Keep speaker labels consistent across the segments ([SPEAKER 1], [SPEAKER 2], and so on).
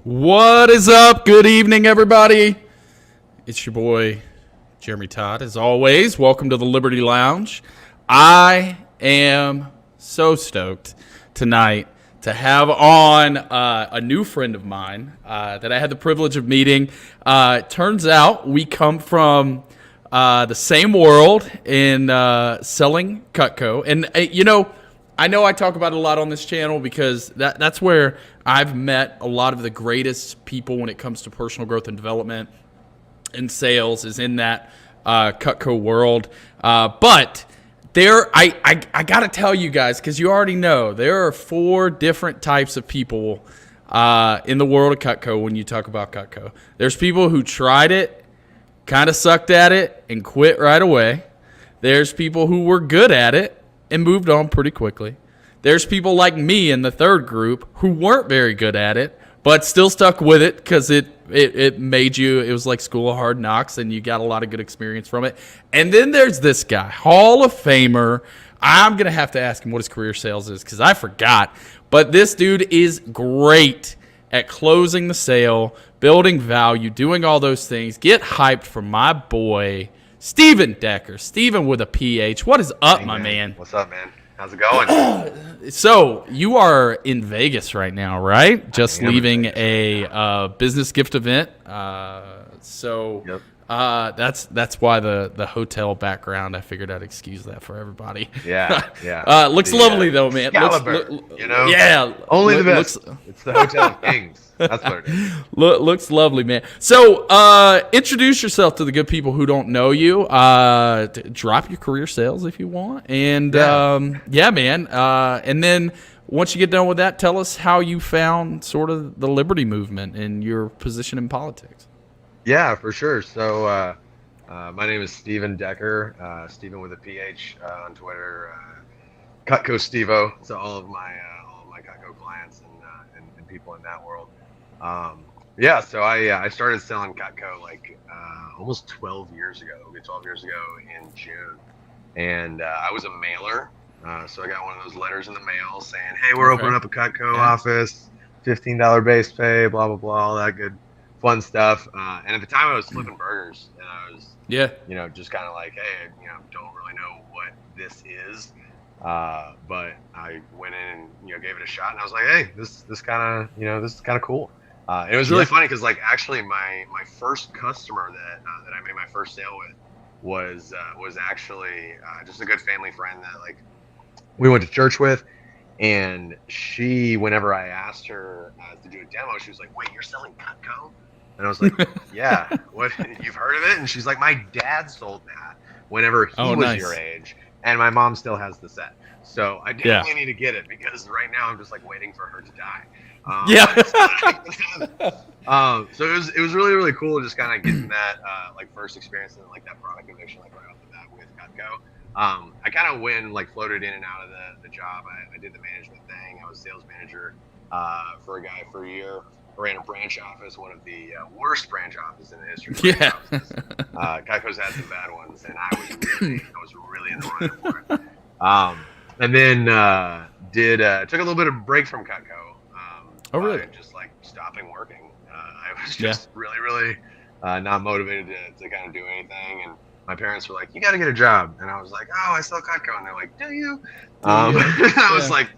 [SPEAKER 1] What is up? Good evening, everybody. It's your boy, Jeremy Todd. As always, welcome to the Liberty Lounge. I am so stoked tonight to have on a new friend of mine that I had the privilege of meeting. Turns out we come from the same world in selling Cutco. And, I know I talk about it a lot on this channel because that's where I've met a lot of the greatest people when it comes to personal growth and development and sales is in that Cutco world. But I got to tell you guys, because you already know, there are 4 different types of people in the world of Cutco when you talk about Cutco. There's people who tried it, kind of sucked at it, and quit right away. There's people who were good at it and moved on pretty quickly. There's people like me in the third group who weren't very good at it, but still stuck with it because it made you, it was like school of hard knocks and you got a lot of good experience from it. And then there's this guy, Hall of Famer. I'm going to have to ask him what his career sales is because I forgot. But this dude is great at closing the sale, building value, doing all those things. Get hyped for my boy, Steven Decker. Steven with a PH. What is up,
[SPEAKER 2] Hey,
[SPEAKER 1] my man?
[SPEAKER 2] What's up, man? How's it going?
[SPEAKER 1] So you are in Vegas right now, right? Just leaving a business gift event.
[SPEAKER 2] Yep.
[SPEAKER 1] That's why the hotel background. I figured I'd excuse that for everybody.
[SPEAKER 2] Yeah.
[SPEAKER 1] Looks lovely though, man.
[SPEAKER 2] Excalibur,
[SPEAKER 1] Yeah.
[SPEAKER 2] Only the best. It's the Hotel of Kings. That's what it is.
[SPEAKER 1] Looks lovely, man. So, introduce yourself to the good people who don't know you. Drop your career sales if you want, and man. And then once you get done with that, tell us how you found sort of the Liberty movement and your position in politics.
[SPEAKER 2] Yeah, for sure. So, my name is Steven Decker. Steven with a PH on Twitter. Cutco Stevo. So all of my Cutco clients and people in that world. So I started selling Cutco like almost 12 years ago. 12 years ago in June, and I was a mailer. So I got one of those letters in the mail saying, "Hey, we're opening up a Cutco office, $15 base pay, blah blah blah, all that good fun stuff." And at the time, I was flipping burgers, and I was just kind of like, "Hey, don't really know what this is." But I went in and gave it a shot, and I was like, "Hey, this kind of cool." It was really funny because actually my first customer that I made my first sale with was actually just a good family friend that we went to church with, and she, whenever I asked her to do a demo, she was like, "Wait, you're selling Cutco?" And I was like, "Yeah, what? You've heard of it?" And she's like, "My dad sold that whenever he was your age, and my mom still has the set. So I definitely need to get it because right now I'm just waiting for her to die." So it was really, really cool just kind of getting that first experience and that product conviction right off the bat with Cutco. I kind of floated in and out of the job. I did the management thing. I was sales manager for a guy for a year. I ran a branch office, one of the worst branch offices in the history of branch offices. Cutco's had some bad ones, and I was really in the running for it. And then took a little bit of break from Cutco.
[SPEAKER 1] Oh, really?
[SPEAKER 2] Just stopping working. I was just really, really not motivated to kind of do anything. And my parents were like, "You got to get a job." And I was like, "Oh, I sell Cutco." And they're like, "Do you?" I was like,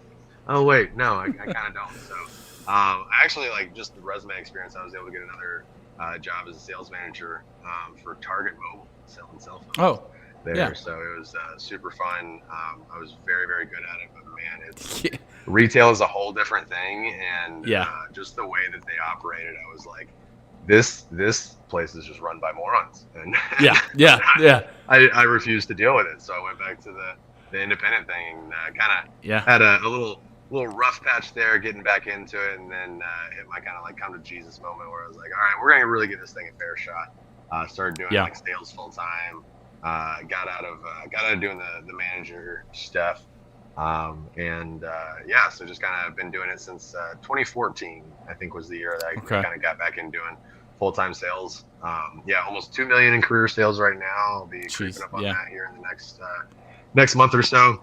[SPEAKER 2] "Oh, wait, no, I kind of don't." So I actually, just the resume experience, I was able to get another job as a sales manager for Target Mobile, selling cell phones.
[SPEAKER 1] Oh.
[SPEAKER 2] So it was super fun. I was very, very good at it, but man, retail is a whole different thing, and just the way that they operated, I was like, this place is just run by morons, and I refused to deal with it, so I went back to the independent thing, and kind of had a little rough patch there, getting back into it, and then hit my kind of come to Jesus moment where I was like, all right, we're gonna really give this thing a fair shot. Started doing sales full time. Got out of doing the manager stuff, so just kind of been doing it since 2014. I think was the year that I kind of got back in doing full-time sales. Almost 2 million in career sales right now. I'll be creeping up on that here in the next month or so.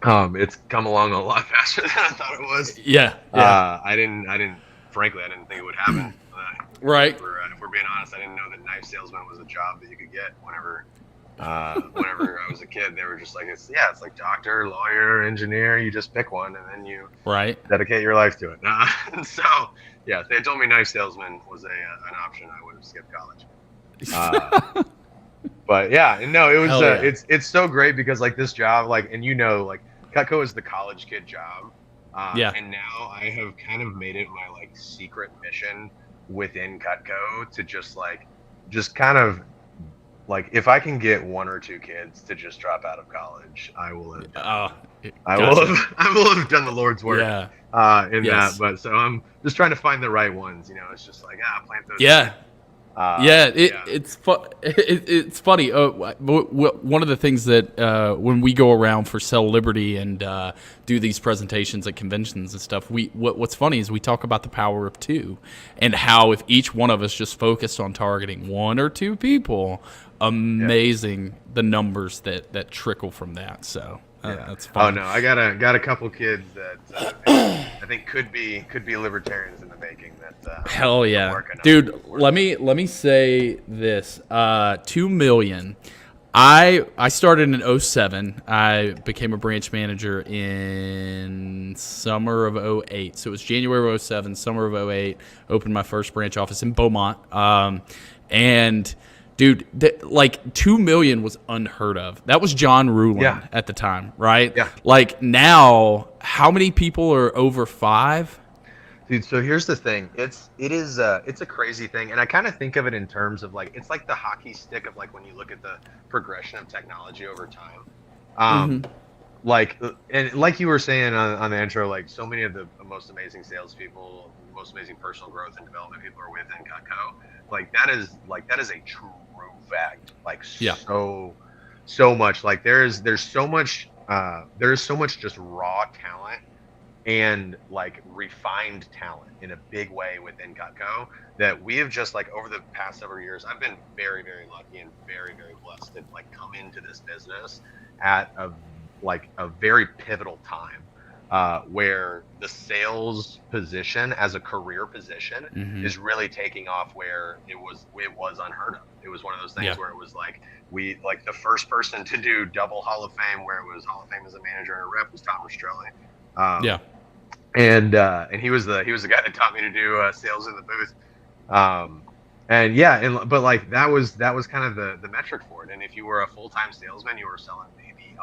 [SPEAKER 2] It's come along a lot faster than I thought it was.
[SPEAKER 1] Yeah.
[SPEAKER 2] I didn't frankly, I didn't think it would happen.
[SPEAKER 1] Right.
[SPEAKER 2] If we're being honest, I didn't know that knife salesman was a job that you could get whenever I was a kid. They were just like, it's like doctor, lawyer, engineer. You just pick one and then you dedicate your life to it. And so, yeah, if they had told me knife salesman was an option, I would have skipped college. But yeah, no, it was it's so great because like this job, like, and like Cutco is the college kid job. And now I have kind of made it my like secret mission within Cutco to just kind of like, if I can get one or two kids to just drop out of college, I will have done. I will have done the Lord's work. In that. But so I'm just trying to find the right ones. It's just like plant those.
[SPEAKER 1] It's funny. One of the things that when we go around for Sell Liberty and do these presentations at conventions and stuff, what's funny is we talk about the power of two and how if each one of us just focused on targeting one or two people, amazing the numbers that trickle from that. So that's fun.
[SPEAKER 2] Oh no, I got a couple kids that I think could be libertarians in the making. That
[SPEAKER 1] hell yeah, dude. Let me say this: 2 million. I started in 2007. I became a branch manager in summer of 2008. So it was January of 2007, summer of 2008. Opened my first branch office in Beaumont, and. Dude, 2 million was unheard of. That was John Rulin at the time, right?
[SPEAKER 2] Yeah.
[SPEAKER 1] Like now, how many people are over 5?
[SPEAKER 2] Dude, so here's the thing. It's a crazy thing, and I kind of think of it in terms of like it's like the hockey stick of like when you look at the progression of technology over time. Like and like you were saying on the intro, like so many of the most amazing salespeople, most amazing personal growth and development people are within Cutco. Like that is a true fact. Like so much. Like there's so much just raw talent and like refined talent in a big way within Cutco that we have just like over the past several years. I've been very, very lucky and very, very blessed to like come into this business at a very pivotal time. Where the sales position as a career position is really taking off, where it was unheard of. It was one of those things where it was like the first person to do double Hall of Fame, where it was Hall of Fame as a manager and a rep, was Tom Rastrelli. And he was the guy that taught me to do sales in the booth. But like that was kind of the metric for it. And if you were a full-time salesman, you were selling maybe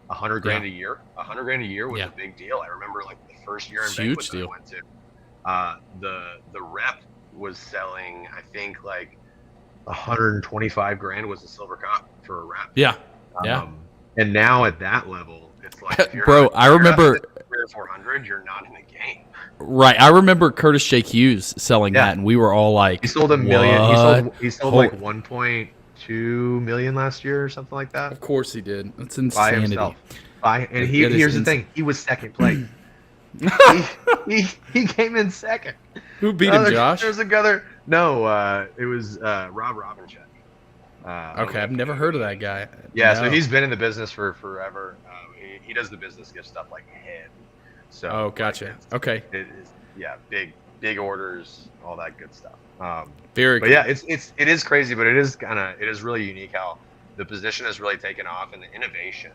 [SPEAKER 2] $100 grand a year. $100 grand a year was a big deal. I remember like the first year in banquets I went to, the rep was selling, I think like 125 grand was a silver cup for a rep. And now at that level, it's like, if you're
[SPEAKER 1] I remember
[SPEAKER 2] 300 or 400, you're not in the game.
[SPEAKER 1] Right. I remember Curtis J. Hughes selling that, and we were all like,
[SPEAKER 2] he sold $1 million. He sold like 1.2 million last year or something like that.
[SPEAKER 1] Of course he did. That's insanity.
[SPEAKER 2] By himself. And here's the thing. He was second place. he came in second.
[SPEAKER 1] Who beat him, Josh?
[SPEAKER 2] There's another. No, it was Rob Robinson.
[SPEAKER 1] Okay, I've never heard of that guy.
[SPEAKER 2] Yeah, so he's been in the business for forever. He does the business gift stuff like heavy. So
[SPEAKER 1] gotcha. Okay.
[SPEAKER 2] It is, big orders, all that good stuff.
[SPEAKER 1] Very
[SPEAKER 2] but
[SPEAKER 1] cool.
[SPEAKER 2] yeah, it is crazy, but it is really unique how the position has really taken off and the innovation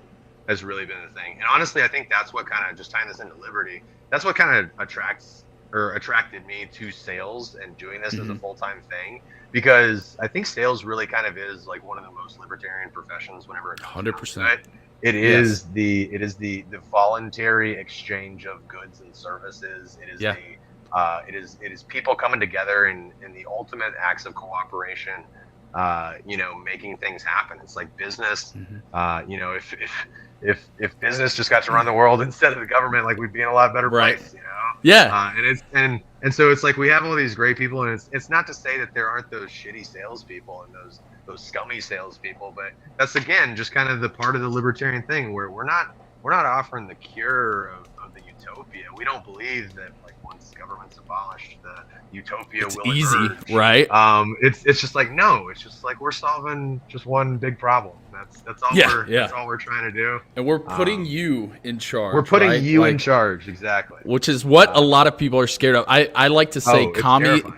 [SPEAKER 2] has really been the thing. And honestly, I think that's what kind of, just tying this into Liberty, that's what kind of attracted me to sales and doing this as a full-time thing, because I think sales really kind of is like one of the most libertarian professions whenever it comes
[SPEAKER 1] 100%.
[SPEAKER 2] to it. It is the voluntary exchange of goods and services. It is it is people coming together in the ultimate acts of cooperation, making things happen. It's like business. If business just got to run the world instead of the government, like we'd be in a lot better place, and so it's like we have all these great people, and it's not to say that there aren't those shitty salespeople and those scummy salespeople, but that's again just kind of the part of the libertarian thing where we're not offering the cure of the utopia. We don't believe that like once government's abolished, the utopia
[SPEAKER 1] It's
[SPEAKER 2] will
[SPEAKER 1] easy,
[SPEAKER 2] emerge.
[SPEAKER 1] right?
[SPEAKER 2] It's just like no, it's just like we're solving just one big problem. That's all
[SPEAKER 1] Yeah, yeah.
[SPEAKER 2] that's all we're trying to do.
[SPEAKER 1] And we're putting
[SPEAKER 2] Um,
[SPEAKER 1] you in
[SPEAKER 2] we're
[SPEAKER 1] charge,
[SPEAKER 2] putting
[SPEAKER 1] right?
[SPEAKER 2] you in
[SPEAKER 1] Like,
[SPEAKER 2] charge, exactly.
[SPEAKER 1] which is what a lot of people are scared of. I like to say
[SPEAKER 2] It's terrifying.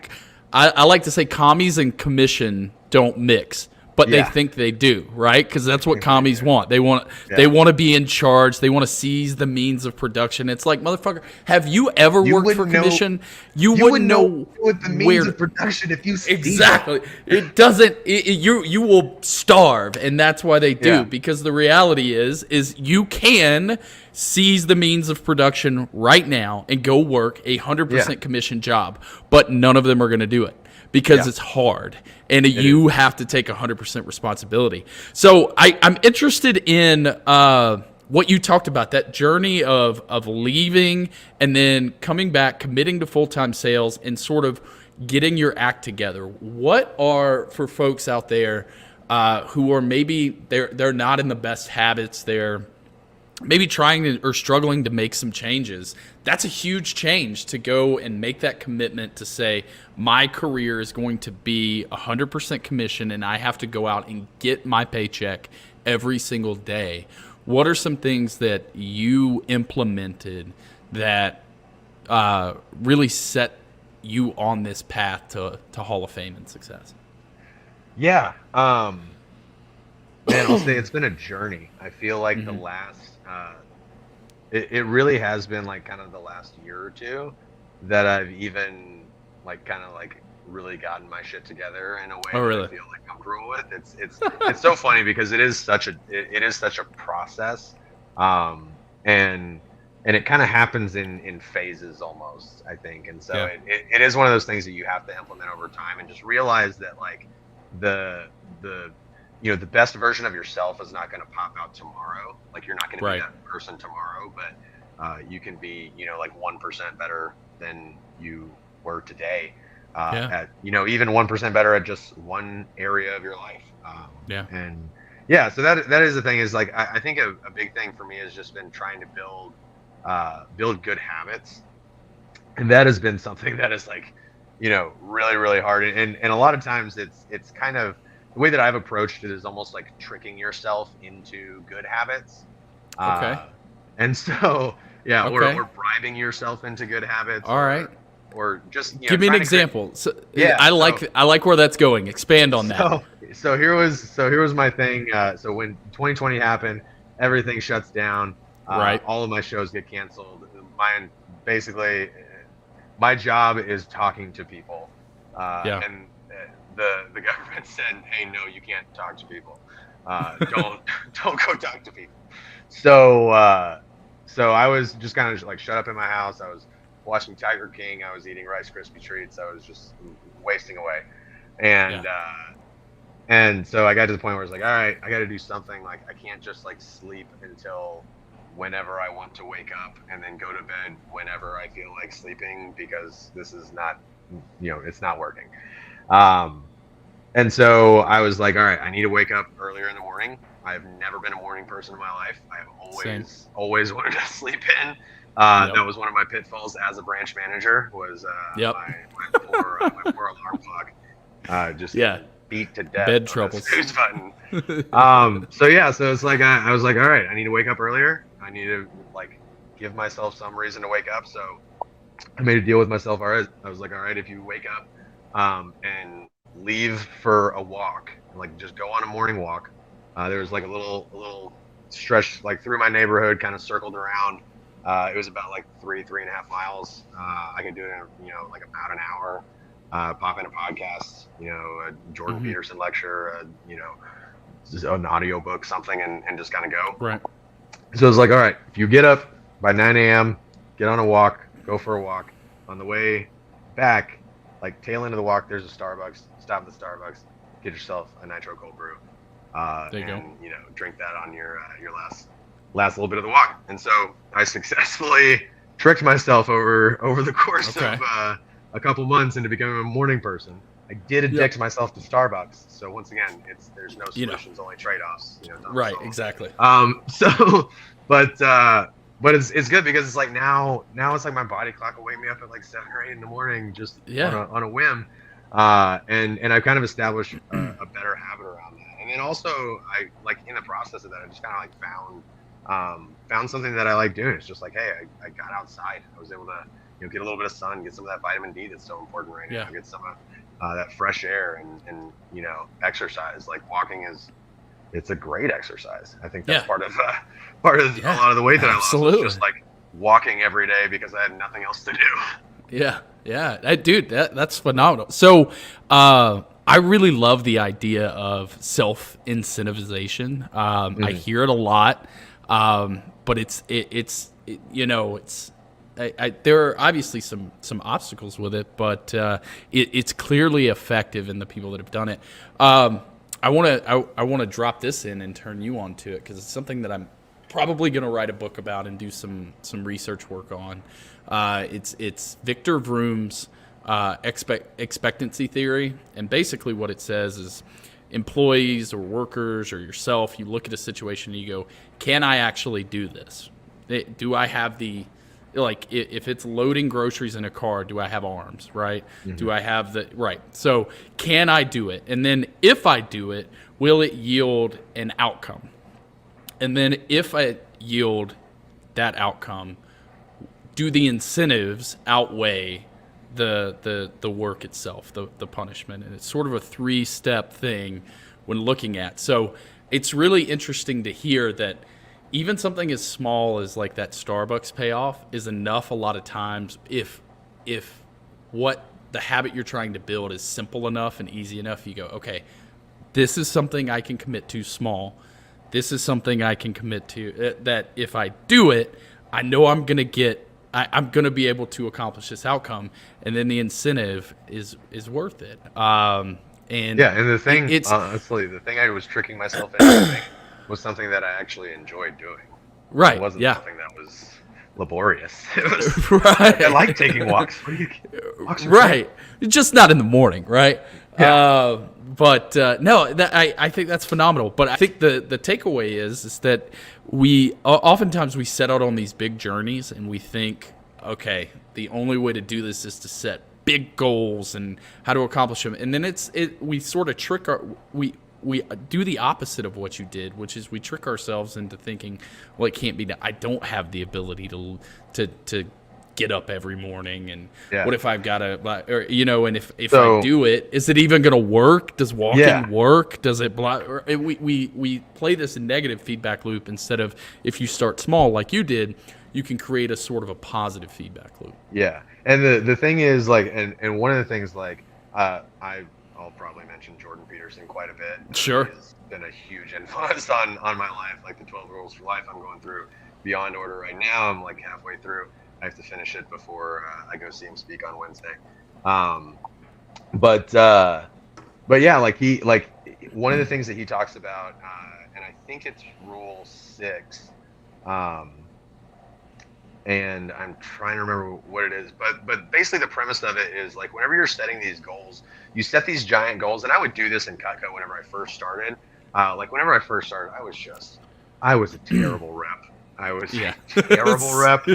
[SPEAKER 1] I like to say commies and commission don't mix, but they
[SPEAKER 2] Yeah.
[SPEAKER 1] think they do, right? Because that's what commies want. They want
[SPEAKER 2] Yeah.
[SPEAKER 1] to be in charge. They want to seize the means of production. It's like, motherfucker, have you ever
[SPEAKER 2] You
[SPEAKER 1] worked for
[SPEAKER 2] wouldn't know-
[SPEAKER 1] commission?
[SPEAKER 2] You wouldn't know what the means
[SPEAKER 1] where
[SPEAKER 2] of production if you
[SPEAKER 1] exactly. It doesn't. You will starve, and that's why they do.
[SPEAKER 2] Yeah.
[SPEAKER 1] Because the reality is you can seize the means of production right now and go work a 100% commission job, but none of them are going to do it because it's hard, and you have to take 100% responsibility. So I'm interested in what you talked about, that journey of leaving and then coming back, committing to full-time sales, and sort of getting your act together. What are, for folks out there who are maybe they're not in the best habits, they're maybe trying to or struggling to make some changes? That's a huge change to go and make that commitment to say, my career is going to be 100% commission and I have to go out and get my paycheck every single day. What are some things that you implemented that really set you on this path to Hall of Fame and success?
[SPEAKER 2] Yeah. Man, I'll say it's been a journey. I feel like the last, it really has been like kind of the last year or two that I've even like kind of like really gotten my shit together in a way that I feel like comfortable with. It's so funny because it is such a process, and it kind of happens in phases almost, I think. And so it is one of those things that you have to implement over time and just realize that like the best version of yourself is not going to pop out tomorrow. Like you're not going to be that person tomorrow, but you can be, like 1% better than you were today. At, even 1% better at just one area of your life. So that is the thing, is like, I think a big thing for me has just been trying to build good habits. And that has been something that is like, really, really hard. And a lot of times it's kind of, the way that I've approached it is almost like tricking yourself into good habits. And so, or bribing yourself into good habits.
[SPEAKER 1] All right.
[SPEAKER 2] Or just
[SPEAKER 1] give me an example. I like where that's going. Expand on that.
[SPEAKER 2] So here was my thing. So when 2020 happened, everything shuts down. All of my shows get canceled. Basically, my job is talking to people. And the government said, hey, no, you can't talk to people. Don't go talk to people. So I was just kind of like shut up in my house. I was watching Tiger King. I was eating Rice Krispie treats. I was just wasting away. And so I got to the point where it's like, all right, I got to do something. Like I can't just like sleep until whenever I want to wake up and then go to bed whenever I feel like sleeping, because this is not, it's not working. And so I was like, all right, I need to wake up earlier in the morning. I've never been a morning person in my life. I've always wanted to sleep in. That was one of my pitfalls as a branch manager, was my poor alarm clock. Just beat to death.
[SPEAKER 1] Bed troubles.
[SPEAKER 2] Snooze button. So it's like I was like, all right, I need to wake up earlier. I need to like give myself some reason to wake up. So I made a deal with myself. All right, I was like, all right, if you wake up and leave for a walk, like just go on a morning walk. There was like a little stretch like through my neighborhood, kind of circled around. It was about like 3.5 miles. I could do it in like about an hour. Pop in a podcast, a Jordan Peterson lecture, an audio book, something, and just kind of go.
[SPEAKER 1] Right.
[SPEAKER 2] So it's like, all right, if you get up by 9 a.m., get on a walk, go for a walk. On the way back, like tail end of the walk, there's a Starbucks. Stop at the Starbucks, get yourself a nitro cold brew.
[SPEAKER 1] There you
[SPEAKER 2] go. Drink that on your last little bit of the walk. And so I successfully tricked myself over the course of a couple months into becoming a morning person. I did addict myself to Starbucks. So once again, there's no solutions, only trade-offs.
[SPEAKER 1] Right, exactly.
[SPEAKER 2] But but it's good because it's like now it's like my body clock will wake me up at like 7 or 8 in the morning just
[SPEAKER 1] Yeah.
[SPEAKER 2] on a whim, and I've kind of established a better habit around that. And then also I like in the process of that I just kind of like found something that I like doing. It's just like, hey, I got outside. I was able to get a little bit of sun, get some of that vitamin D that's so important right now,
[SPEAKER 1] Yeah.
[SPEAKER 2] get some of that fresh air, and exercise. Like walking it's a great exercise. I think that's
[SPEAKER 1] Yeah.
[SPEAKER 2] part of a
[SPEAKER 1] Yeah.
[SPEAKER 2] lot of the weight that I lost was
[SPEAKER 1] Absolutely.
[SPEAKER 2] just like walking every day because I had nothing else to do.
[SPEAKER 1] Yeah, yeah, dude, that's phenomenal. So, I really love the idea of self incentivization. I hear it a lot, but there are obviously some obstacles with it, but it's clearly effective in the people that have done it. I want to drop this in and turn you on to it because it's something that I'm probably going to write a book about and do some research work on. It's Victor Vroom's expectancy theory, and basically what it says is employees or workers or yourself, you look at a situation and you go, can I actually do this? Do I have the, like, if it's loading groceries in a car, do I have arms, right? Do I have the, right? So can I do it? And then if I do it, will it yield an outcome? And then if I yield that outcome, do the incentives outweigh the work itself, the punishment? And it's sort of a 3-step thing when looking at. So it's really interesting to hear that even something as small as like that Starbucks payoff is enough a lot of times if what the habit you're trying to build is simple enough and easy enough, you go, okay, this is something I can commit to small. This is something I can commit to that if I do it, I know I'm going to be able to accomplish this outcome, and then the incentive is worth it. And
[SPEAKER 2] The thing,
[SPEAKER 1] it's
[SPEAKER 2] honestly, the thing I was tricking myself into doing was something that I actually enjoyed doing.
[SPEAKER 1] right.
[SPEAKER 2] It wasn't
[SPEAKER 1] Yeah.
[SPEAKER 2] something that was laborious. It was
[SPEAKER 1] Right.
[SPEAKER 2] I like taking walks. Walks are
[SPEAKER 1] Right. Just not in the morning, right?
[SPEAKER 2] Yeah.
[SPEAKER 1] But no, I think that's phenomenal. But I think the takeaway is that we oftentimes we set out on these big journeys and we think, okay, the only way to do this is to set big goals and how to accomplish them. And then we sort of trick we do the opposite of what you did, which is we trick ourselves into thinking, well, it can't be done. I don't have the ability to get up every morning, and what if I've got to, and if I do it, is it even going to work? Does walking work? Does it block? We play this negative feedback loop instead of, if you start small like you did, you can create a sort of a positive feedback loop.
[SPEAKER 2] Yeah, and the thing is, like, and one of the things, like, I'll probably mention Jordan Peterson quite a bit.
[SPEAKER 1] Sure.
[SPEAKER 2] He's been a huge influence on my life, like the 12 Rules for Life. I'm going through Beyond Order right now. I'm like halfway through. I have to finish it before I go see him speak on Wednesday. But yeah, like one of the things that he talks about, and I think it's Rule 6. And I'm trying to remember what it is, but basically the premise of it is, like, whenever you're setting these goals, you set these giant goals, and I would do this in Cutco whenever I first started. Whenever I first started, I was a terrible rep. I was a terrible rep.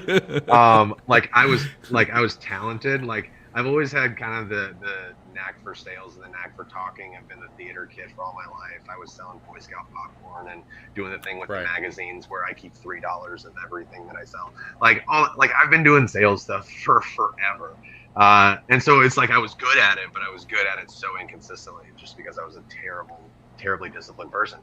[SPEAKER 2] I was talented. Like, I've always had kind of the knack for sales and the knack for talking. I've been the theater kid for all my life. I was selling Boy Scout popcorn and doing the thing with the magazines where I keep $3 of everything that I sell. I've been doing sales stuff for forever. And so it's like I was good at it, but I was good at it so inconsistently just because I was a terribly disciplined person.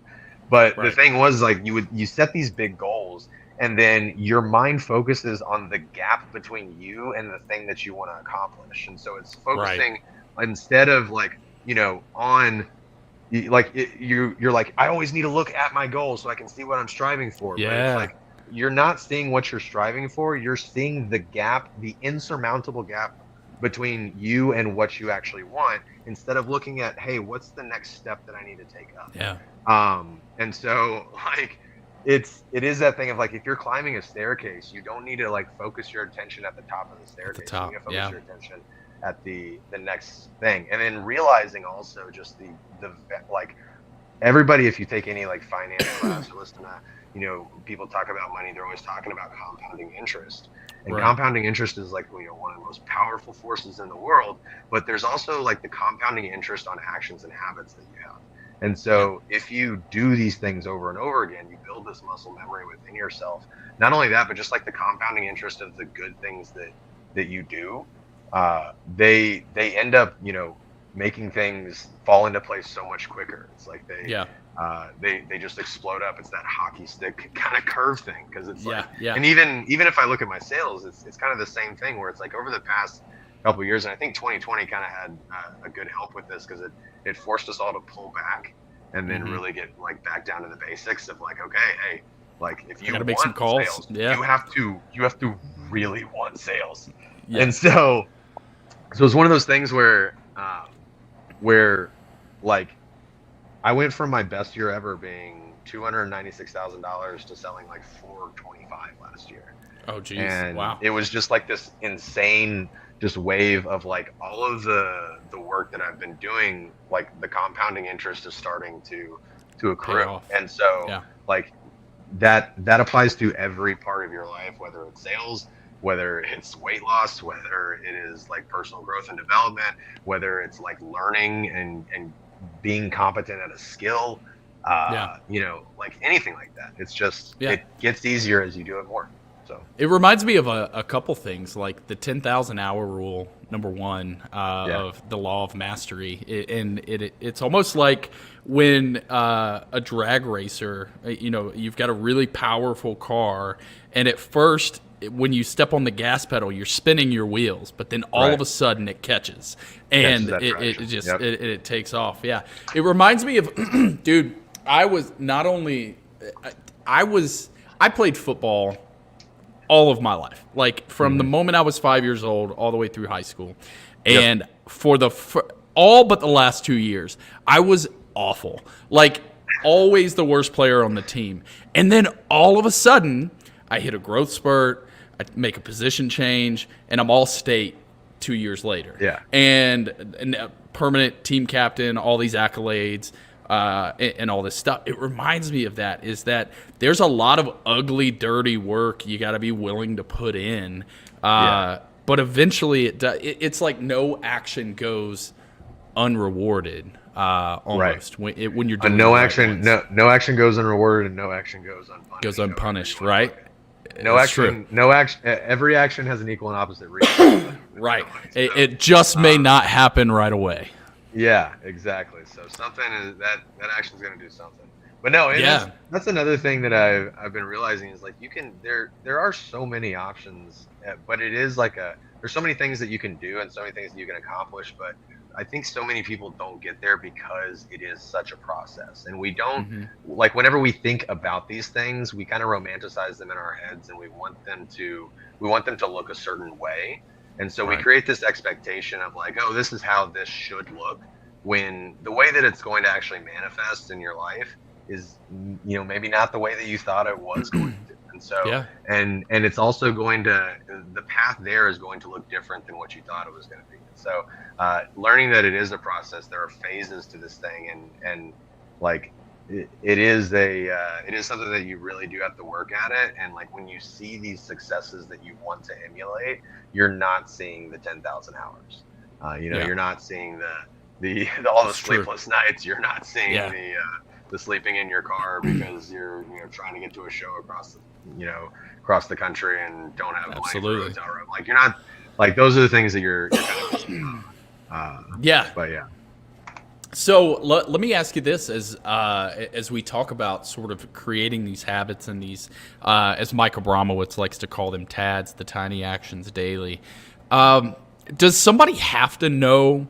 [SPEAKER 2] But the thing was, like, you set these big goals, and then your mind focuses on the gap between you and the thing that you want to accomplish. And so it's focusing instead of, like, on, like, you're like, I always need to look at my goal so I can see what I'm striving for.
[SPEAKER 1] Yeah.
[SPEAKER 2] But it's like, you're not seeing what you're striving for. You're seeing the gap, the insurmountable gap between you and what you actually want, instead of looking at, hey, what's the next step that I need to take up?
[SPEAKER 1] Yeah.
[SPEAKER 2] And so, like, it is that thing of, like, if you're climbing a staircase, you don't need to, like, focus your attention at the top of the staircase.
[SPEAKER 1] At the top,
[SPEAKER 2] you need to focus your attention at the next thing, and then realizing also just the like, everybody, if you take any like finance class or listen to, people talk about money, they're always talking about compounding interest. And
[SPEAKER 1] Right.
[SPEAKER 2] compounding interest is like, one of the most powerful forces in the world, but there's also like the compounding interest on actions and habits that you have. And
[SPEAKER 1] Yeah.
[SPEAKER 2] so if you do these things over and over again, you build this muscle memory within yourself. Not only that, but just like the compounding interest of the good things that you do, they end up, making things fall into place so much quicker. It's like
[SPEAKER 1] Yeah.
[SPEAKER 2] they just explode up. It's that hockey stick kind of curve thing, because it's like,
[SPEAKER 1] Yeah. Yeah.
[SPEAKER 2] and even if I look at my sales, it's kind of the same thing where it's like over the past couple of years, and I think 2020 kind of had a good help with this, because it forced us all to pull back and then
[SPEAKER 1] Mm-hmm.
[SPEAKER 2] really get like back down to the basics of like, okay, hey, like if
[SPEAKER 1] I
[SPEAKER 2] you
[SPEAKER 1] got to make some
[SPEAKER 2] want
[SPEAKER 1] calls.
[SPEAKER 2] sales,
[SPEAKER 1] Yeah.
[SPEAKER 2] you have to really want sales.
[SPEAKER 1] Yeah.
[SPEAKER 2] And so it's one of those things where like I went from my best year ever being $296,000 to selling like 425 last year.
[SPEAKER 1] Oh, geez.
[SPEAKER 2] And
[SPEAKER 1] Wow.
[SPEAKER 2] it was just like this insane just wave of like all of the work that I've been doing, like the compounding interest is starting to
[SPEAKER 1] Pay
[SPEAKER 2] accrue.
[SPEAKER 1] off.
[SPEAKER 2] And so
[SPEAKER 1] Yeah.
[SPEAKER 2] like that applies to every part of your life, whether it's sales, whether it's weight loss, whether it is like personal growth and development, whether it's like learning and being competent at a skill,
[SPEAKER 1] Yeah.
[SPEAKER 2] like anything like that. It's just,
[SPEAKER 1] Yeah.
[SPEAKER 2] it gets easier as you do it more. So
[SPEAKER 1] It reminds me of a couple things, like the 10,000 hour rule, number one,
[SPEAKER 2] yeah,
[SPEAKER 1] of the law of mastery. It's almost like when a drag racer, you've got a really powerful car, and at first, when you step on the gas pedal, you're spinning your wheels, but then all
[SPEAKER 2] right.
[SPEAKER 1] of a sudden it catches,
[SPEAKER 2] Catches
[SPEAKER 1] and
[SPEAKER 2] that
[SPEAKER 1] it
[SPEAKER 2] traction.
[SPEAKER 1] just
[SPEAKER 2] Yep.
[SPEAKER 1] it takes off. Yeah, it reminds me of, dude. I was not only I played football all of my life, like from the
[SPEAKER 2] Hmm.
[SPEAKER 1] moment I was 5 years old all the way through high school,
[SPEAKER 2] Yep.
[SPEAKER 1] and for all but the last 2 years, I was awful, like always the worst player on the team. And then all of a sudden, I hit a growth spurt, I make a position change, and I'm all state 2 years later,
[SPEAKER 2] Yeah.
[SPEAKER 1] and a permanent team captain, all these accolades, and all this stuff. It reminds me of that. Is that there's a lot of ugly, dirty work you got to be willing to put in,
[SPEAKER 2] Yeah.
[SPEAKER 1] but eventually it's like no action goes unrewarded,
[SPEAKER 2] Right.
[SPEAKER 1] almost when you're doing the
[SPEAKER 2] No
[SPEAKER 1] right
[SPEAKER 2] action,
[SPEAKER 1] ones.
[SPEAKER 2] no action goes unrewarded, and no action goes unpunished.
[SPEAKER 1] Goes
[SPEAKER 2] Over every
[SPEAKER 1] unpunished,
[SPEAKER 2] one
[SPEAKER 1] right?
[SPEAKER 2] bucket. No
[SPEAKER 1] It's true.
[SPEAKER 2] action, no action. Every action has an equal and opposite reaction.
[SPEAKER 1] Right.
[SPEAKER 2] So,
[SPEAKER 1] It just may not happen right away.
[SPEAKER 2] yeah, exactly. So something is that action's going to do something. But no, and
[SPEAKER 1] Yeah.
[SPEAKER 2] that's another thing that I've been realizing is like there are so many options, but it is like there's so many things that you can do and so many things that you can accomplish. But I think so many people don't get there because it is such a process, and we don't
[SPEAKER 1] Hmm.
[SPEAKER 2] like whenever we think about these things, we kind of romanticize them in our heads, and we want them to look a certain way. And so we
[SPEAKER 1] Right.
[SPEAKER 2] create this expectation of like, oh, this is how this should look, when the way that it's going to actually manifest in your life is, maybe not the way that you thought it was going to. And so,
[SPEAKER 1] Yeah.
[SPEAKER 2] and it's also the path there is going to look different than what you thought it was going to be. So, learning that it is a process, there are phases to this thing, and like, it is something that you really do have to work at it. And like when you see these successes that you want to emulate, you're not seeing the 10,000 hours.
[SPEAKER 1] Yeah.
[SPEAKER 2] You're not seeing all the
[SPEAKER 1] It's true.
[SPEAKER 2] sleepless nights. You're not seeing
[SPEAKER 1] Yeah.
[SPEAKER 2] the sleeping in your car because you're trying to get to a show across the country and don't have money for a
[SPEAKER 1] Absolutely.
[SPEAKER 2] hotel room. Like you're not, like those are the things that you're kind of missing out on.
[SPEAKER 1] Yeah.
[SPEAKER 2] But yeah.
[SPEAKER 1] So let me ask you this: as we talk about sort of creating these habits and these, as Mike Abramowitz likes to call them, TADs, the tiny actions daily. Does somebody have to know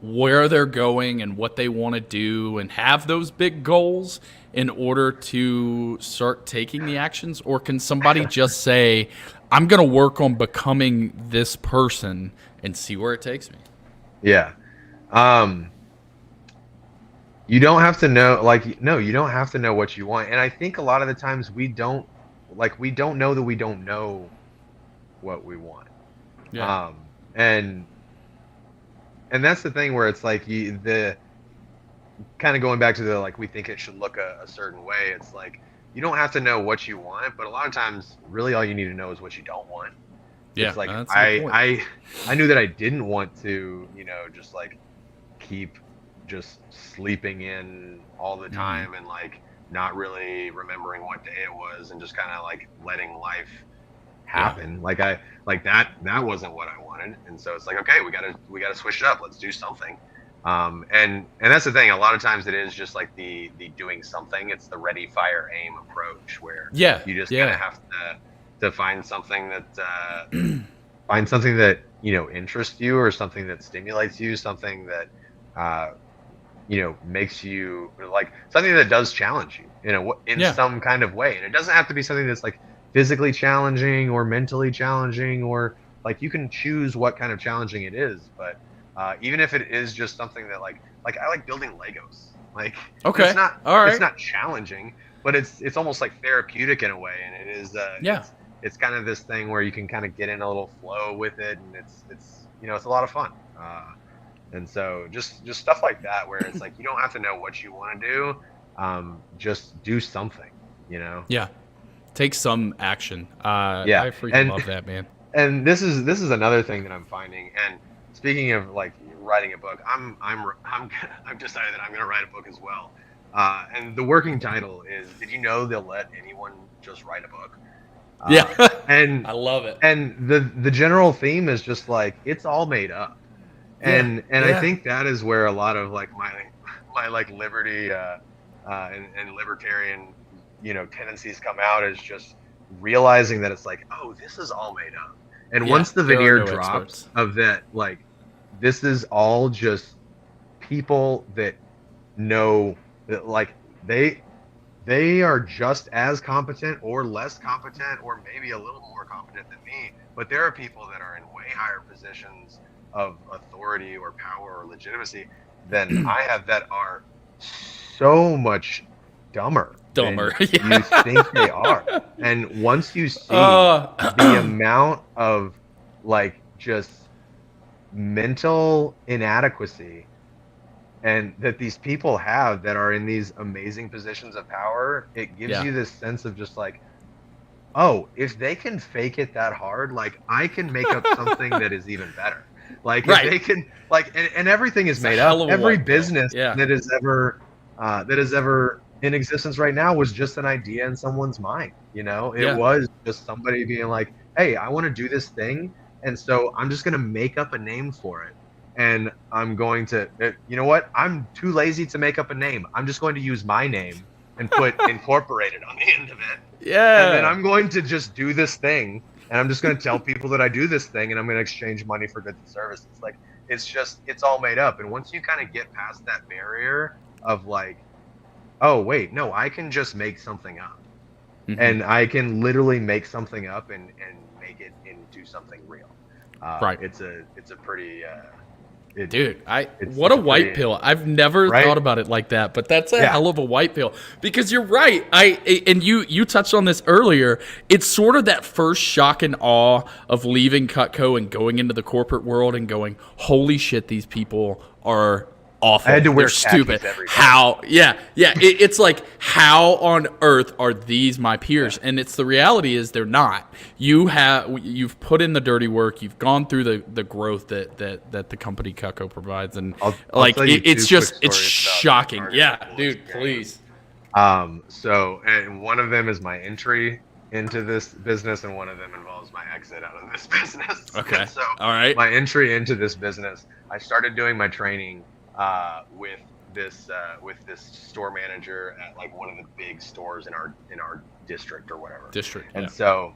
[SPEAKER 1] where they're going and what they want to do and have those big goals in order to start taking the actions, or can somebody just say, "I'm going to work on becoming this person and see where it takes me"?
[SPEAKER 2] Yeah. You don't have to know, like, no, you don't have to know what you want. And I think a lot of the times we don't know that we don't know what we want.
[SPEAKER 1] Yeah.
[SPEAKER 2] Um, and that's the thing where it's like kind of going back to the like we think it should look a certain way. It's like you don't have to know what you want, but a lot of times, really, all you need to know is what you don't want.
[SPEAKER 1] Yeah,
[SPEAKER 2] It's like
[SPEAKER 1] that's a good point.
[SPEAKER 2] I knew that I didn't want to, just like keep just sleeping in all the time and like not really remembering what day it was and just kind of like letting life happen. Like that wasn't what I wanted. And so it's like, okay, we gotta switch it up. Let's do something. And that's the thing. A lot of times it is just like the doing something. It's the ready, fire, aim approach where you just kind of have to find something that interests you, or something that stimulates you, something that makes you like something that does challenge you in some kind of way. And it doesn't have to be something that's like physically challenging or mentally challenging, or like you can choose what kind of challenging it is. But even if it is just something that like I like building Legos. Like it's not it's not challenging, but it's almost like therapeutic in a way. And it is it's kind of this thing where you can kind of get in a little flow with it, and it's a lot of fun. And so just stuff like that, where it's like you don't have to know what you want to do, just do something.
[SPEAKER 1] Yeah, take some action. I freaking love that, man.
[SPEAKER 2] And this is another thing that I'm finding. And speaking of like writing a book, I've decided that I'm gonna write a book as well. And the working title is, "Did you know they'll let anyone just write a book?" And
[SPEAKER 1] I love it.
[SPEAKER 2] And the general theme is just like it's all made up. And I think that is where a lot of like my like liberty and libertarian tendencies come out, is just realizing that it's like, oh, this is all made up. And once the veneer drops of that, like this is all just people that know that like they are just as competent or less competent or maybe a little more competent than me, but there are people that are in way higher positions of authority or power or legitimacy than I have, that are so much dumber than you think they are. And once you see the amount of like just mental inadequacy and that these people have that are in these amazing positions of power, it gives you this sense of just like, oh, if they can fake it that hard, like I can make up something that is even better. Like if they can, like, and everything is made up. Every business that is ever in existence right now was just an idea in someone's mind. It was just somebody being like, hey, I want to do this thing, and so I'm just gonna make up a name for it. And I'm going to, you know what? I'm too lazy to make up a name. I'm just going to use my name and put incorporated on the end of it.
[SPEAKER 1] Yeah.
[SPEAKER 2] And then I'm going to just do this thing. And I'm just going to tell people that I do this thing, and I'm going to exchange money for goods and services. Like, it's all made up. And once you kind of get past that barrier of like, oh, wait, no, I can just make something up. Mm-hmm. And I can literally make something up and make it into something real.
[SPEAKER 1] Right.
[SPEAKER 2] It's a pretty,
[SPEAKER 1] dude, what a white pill. I've never thought about it like that, but that's a hell of a white pill, because you're right. And you touched on this earlier. It's sort of that first shock and awe of leaving Cutco and going into the corporate world and going, holy shit, these people are awful.
[SPEAKER 2] I had to wear
[SPEAKER 1] stupid.
[SPEAKER 2] Every day.
[SPEAKER 1] How? Yeah. It's like, how on earth are these my peers? And it's the reality is they're not. You've put in the dirty work. You've gone through the growth that the company Cutco provides, and it's shocking. Yeah, dude, please.
[SPEAKER 2] So, and one of them is my entry into this business, and one of them involves my exit out of this business.
[SPEAKER 1] Okay.
[SPEAKER 2] So,
[SPEAKER 1] all right.
[SPEAKER 2] My entry into this business, I started doing my training with this store manager at like one of the big stores in our district or whatever. And so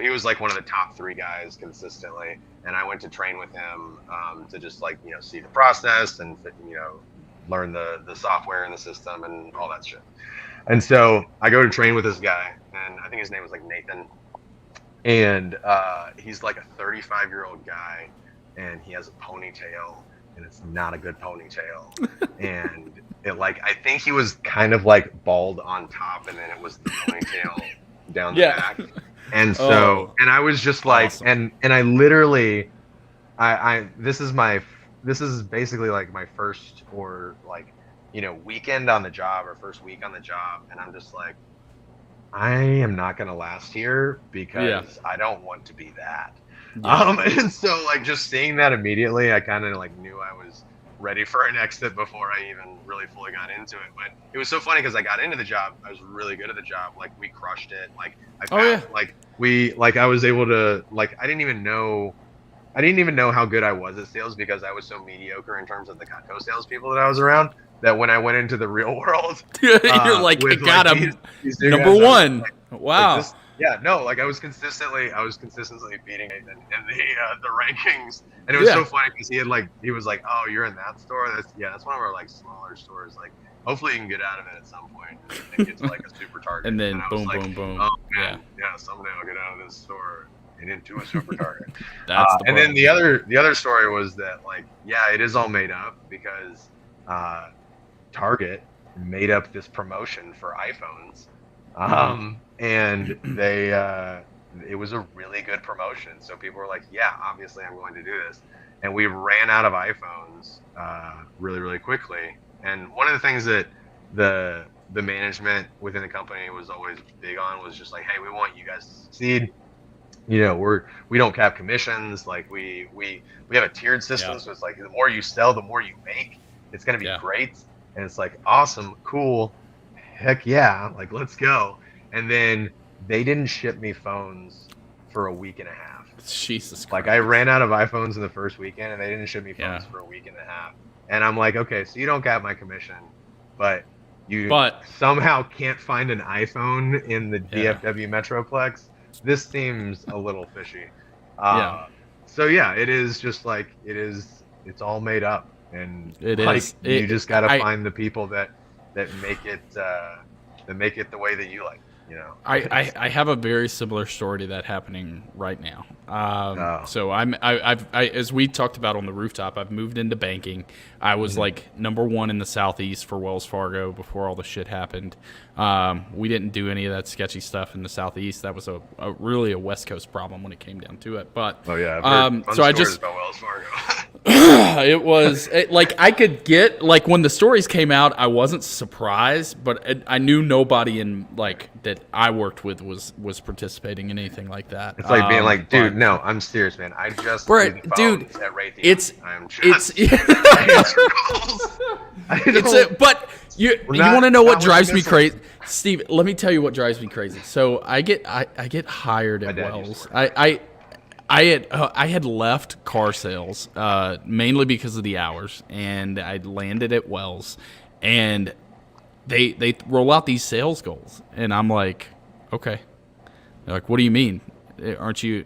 [SPEAKER 2] he was like one of the top 3 guys consistently, and I went to train with him to just like see the process and learn the software and the system and all that shit. And so I go to train with this guy, and I think his name was like Nathan, and he's like a 35-year-old guy, and he has a ponytail. And it's not a good ponytail. And I think he was kind of like bald on top, and then it was the ponytail down the back. And so, and I was just like, awesome. and I literally, this is basically like my first or like weekend on the job or first week on the job, and I'm just like, I am not going to last here
[SPEAKER 1] Yeah.
[SPEAKER 2] because I don't want to be that.
[SPEAKER 1] Yeah.
[SPEAKER 2] And so like just seeing that immediately, I kind of like knew I was ready for an exit before I even really fully got into it. But it was so funny because I got into the job, I was really good at the job. Like we crushed it. Like I
[SPEAKER 1] Oh,
[SPEAKER 2] found
[SPEAKER 1] yeah.
[SPEAKER 2] like I was able to like I didn't even know how good I was at sales because I was so mediocre in terms of the Cutco salespeople that I was around. That when I went into the real world,
[SPEAKER 1] You're like, I
[SPEAKER 2] with
[SPEAKER 1] got
[SPEAKER 2] like
[SPEAKER 1] him.
[SPEAKER 2] these new
[SPEAKER 1] Number
[SPEAKER 2] guys, I was
[SPEAKER 1] one.
[SPEAKER 2] like
[SPEAKER 1] Wow.
[SPEAKER 2] this, yeah, no, like I was consistently beating it in the rankings, and it was
[SPEAKER 1] Yeah.
[SPEAKER 2] so funny because he was like, oh, you're in that store? That's one of our like smaller stores. Like, hopefully you can get out of it at some point and get to like a super target.
[SPEAKER 1] And then
[SPEAKER 2] I was
[SPEAKER 1] boom,
[SPEAKER 2] like,
[SPEAKER 1] boom, boom.
[SPEAKER 2] oh
[SPEAKER 1] Yeah.
[SPEAKER 2] man, yeah, someday I'll get out of this store and into a super target.
[SPEAKER 1] That's the
[SPEAKER 2] And
[SPEAKER 1] problem.
[SPEAKER 2] then the other story was that like, yeah, it is all made up because Target made up this promotion for iPhones, and it was a really good promotion. So people were like, yeah, obviously I'm going to do this, and we ran out of iPhones really really quickly. And one of the things that the management within the company was always big on was just like, hey, we want you guys to succeed. We don't cap commissions. Like we have a tiered system,
[SPEAKER 1] Yeah.
[SPEAKER 2] so it's like the more you sell, the more you make. It's gonna be
[SPEAKER 1] Yeah.
[SPEAKER 2] great, and it's like awesome, cool, heck yeah, like let's go. And then they didn't ship me phones for a week and a half.
[SPEAKER 1] Jesus Christ.
[SPEAKER 2] Like I ran out of iPhones in the first weekend, and they didn't ship me phones
[SPEAKER 1] Yeah.
[SPEAKER 2] for a week and a half. And I'm like, okay, so you don't cap my commission, but you
[SPEAKER 1] But
[SPEAKER 2] somehow can't find an iPhone in the
[SPEAKER 1] Yeah.
[SPEAKER 2] DFW Metroplex. This seems a little fishy.
[SPEAKER 1] Yeah.
[SPEAKER 2] So yeah, it is just like it's all made up, and
[SPEAKER 1] It
[SPEAKER 2] like
[SPEAKER 1] is.
[SPEAKER 2] you just got to
[SPEAKER 1] I-
[SPEAKER 2] find the people that make it the way that you like.
[SPEAKER 1] I have a very similar story to that happening right now.
[SPEAKER 2] Oh.
[SPEAKER 1] So I've as we talked about on the rooftop, I've moved into banking. I was like number one in the Southeast for Wells Fargo before all the shit happened. We didn't do any of that sketchy stuff in the Southeast. That was really a West Coast problem when it came down to it. But
[SPEAKER 2] Oh yeah. I've heard fun
[SPEAKER 1] so I
[SPEAKER 2] stories
[SPEAKER 1] just
[SPEAKER 2] about Wells Fargo.
[SPEAKER 1] like I could get like when the stories came out, I wasn't surprised, but I knew nobody in like that I worked with was participating in anything like that.
[SPEAKER 2] It's like being like, dude,
[SPEAKER 1] but-
[SPEAKER 2] no, I'm serious, man. I just
[SPEAKER 1] Right,
[SPEAKER 2] need the
[SPEAKER 1] dude,
[SPEAKER 2] phones at Raytheon.
[SPEAKER 1] it's
[SPEAKER 2] I'm just
[SPEAKER 1] it's
[SPEAKER 2] I answer calls. I
[SPEAKER 1] it's
[SPEAKER 2] don't-
[SPEAKER 1] but you
[SPEAKER 2] not-
[SPEAKER 1] want to know
[SPEAKER 2] not
[SPEAKER 1] what
[SPEAKER 2] what
[SPEAKER 1] drives
[SPEAKER 2] you're
[SPEAKER 1] me
[SPEAKER 2] missing.
[SPEAKER 1] crazy, Steve? Let me tell you what drives me crazy. So I get hired
[SPEAKER 2] My
[SPEAKER 1] at
[SPEAKER 2] dad used to
[SPEAKER 1] Wells.
[SPEAKER 2] work
[SPEAKER 1] I had left car sales mainly because of the hours, and I landed at Wells, and they roll out these sales goals, and I'm like, okay. They're like, what do you mean? Aren't you?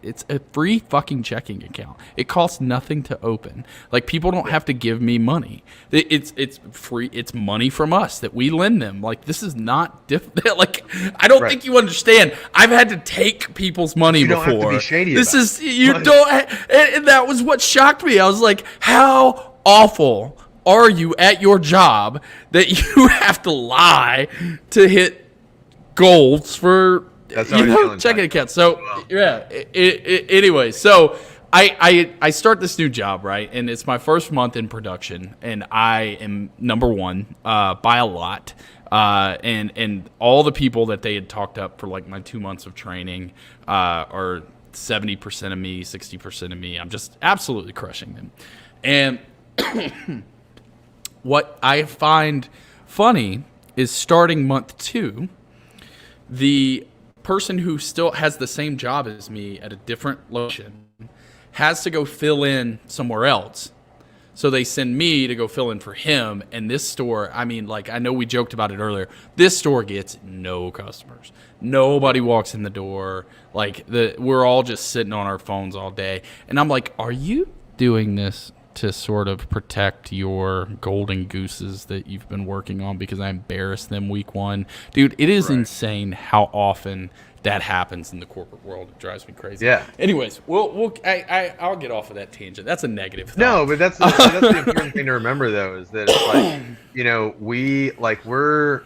[SPEAKER 1] It's a free fucking checking account. It costs nothing to open. Like people don't have to give me money. It's free. It's money from us that we lend them. Like this is not difficult. Like I don't
[SPEAKER 2] Right.
[SPEAKER 1] think you understand. I've had to take people's money
[SPEAKER 2] You don't have to
[SPEAKER 1] before.
[SPEAKER 2] be shady
[SPEAKER 1] This
[SPEAKER 2] about
[SPEAKER 1] is
[SPEAKER 2] it.
[SPEAKER 1] you
[SPEAKER 2] But-
[SPEAKER 1] don't. And that was what shocked me. I was like, how awful are you at your job that you have to lie to hit goals for
[SPEAKER 2] That's how I feel inside.
[SPEAKER 1] checking accounts. So yeah. Anyway, so I start this new job, right, and it's my first month in production, and I am number one by a lot. And all the people that they had talked up for like my 2 months of training are 70% of me, 60% of me. I'm just absolutely crushing them. And what I find funny is starting month 2, the person who still has the same job as me at a different location has to go fill in somewhere else. So they send me to go fill in for him. And this store, I mean, like, I know we joked about it earlier. This store gets no customers. Nobody walks in the door. Like, we're all just sitting on our phones all day. And I'm like, are you doing this to sort of protect your golden gooses that you've been working on because I embarrassed them week 1? Dude, it is insane how often that happens in the corporate world. It drives me crazy.
[SPEAKER 2] Yeah.
[SPEAKER 1] Anyways, I'll get off of that tangent. That's a negative thought.
[SPEAKER 2] No, but that's the important thing to remember though, is that it's like, we're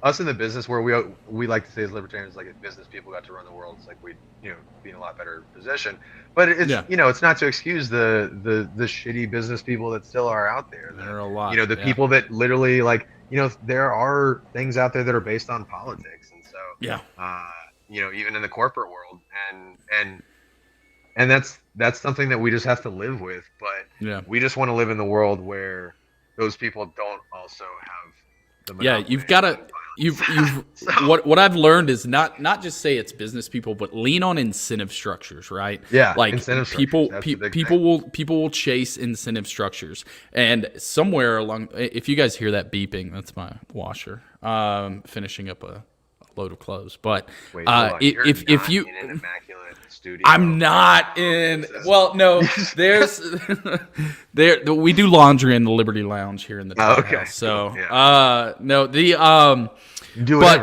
[SPEAKER 2] us in the business where we like to say as libertarians, like if business people got to run the world, it's like we be in a lot better position. But it's
[SPEAKER 1] Yeah,
[SPEAKER 2] it's not to excuse the shitty business people that still are out there.
[SPEAKER 1] there are a lot.
[SPEAKER 2] The
[SPEAKER 1] Yeah,
[SPEAKER 2] people that literally like there are things out there that are based on politics, and so
[SPEAKER 1] yeah,
[SPEAKER 2] even in the corporate world, and that's something that we just have to live with. But
[SPEAKER 1] yeah.
[SPEAKER 2] we just want to live in the world where those people don't also have the
[SPEAKER 1] Yeah,
[SPEAKER 2] monopoly
[SPEAKER 1] you've got to
[SPEAKER 2] on
[SPEAKER 1] you've
[SPEAKER 2] violence. So,
[SPEAKER 1] what I've learned is not just say it's business people, but lean on incentive structures, right?
[SPEAKER 2] yeah,
[SPEAKER 1] Like
[SPEAKER 2] incentive structures. That's a big thing.
[SPEAKER 1] people will chase incentive structures, and somewhere along, if you guys hear that beeping, that's my washer finishing up a load of clothes. But
[SPEAKER 2] Wait, hold on. You're
[SPEAKER 1] if
[SPEAKER 2] not
[SPEAKER 1] you
[SPEAKER 2] in an immaculate studio.
[SPEAKER 1] I'm not in. Well, no, there's we do laundry in the Liberty Lounge here in the
[SPEAKER 2] Oh, okay.
[SPEAKER 1] house. So,
[SPEAKER 2] Cool. Yeah.
[SPEAKER 1] no, the
[SPEAKER 2] Do
[SPEAKER 1] but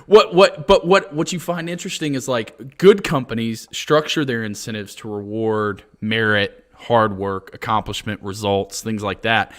[SPEAKER 2] whatever.
[SPEAKER 1] what you find interesting is like good companies structure their incentives to reward merit, hard work, accomplishment, results, things like that.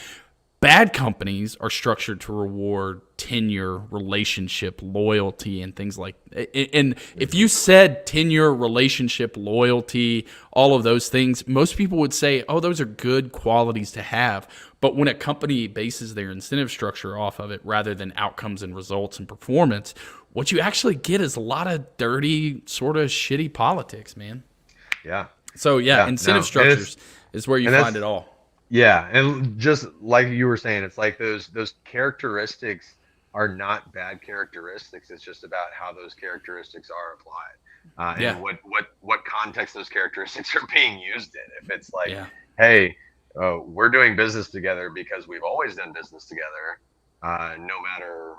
[SPEAKER 1] Bad companies are structured to reward tenure, relationship, loyalty, and things like that. And if you said tenure, relationship, loyalty, all of those things, most people would say, oh, those are good qualities to have. But when a company bases their incentive structure off of it rather than outcomes and results and performance, what you actually get is a lot of dirty, sort of shitty politics, man.
[SPEAKER 2] Yeah.
[SPEAKER 1] So, yeah, incentive structures is where you find it all.
[SPEAKER 2] Yeah, and just like you were saying, it's like those characteristics are not bad characteristics. It's just about how those characteristics are applied, and what context those characteristics are being used in. If it's like, hey, we're doing business together because we've always done business together, no matter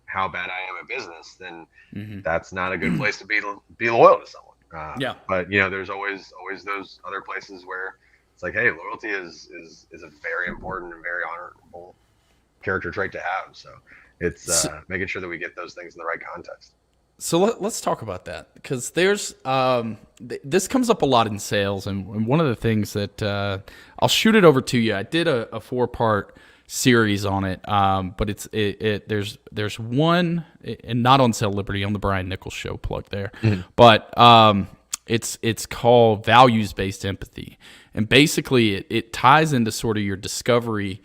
[SPEAKER 2] how bad I am at business, then that's not a good place to be loyal to someone. But there's always those other places where it's like, hey, loyalty is a very important and very honorable character trait to have. So it's making sure that we get those things in the right context.
[SPEAKER 1] So let's talk about that, because there's this comes up a lot in sales, and one of the things that I'll shoot it over to you. I did a 4-part series on it, but there's one, and not on Sell Liberty, on the Brian Nichols show, plug there, but it's called values-based empathy. And basically it ties into sort of your discovery,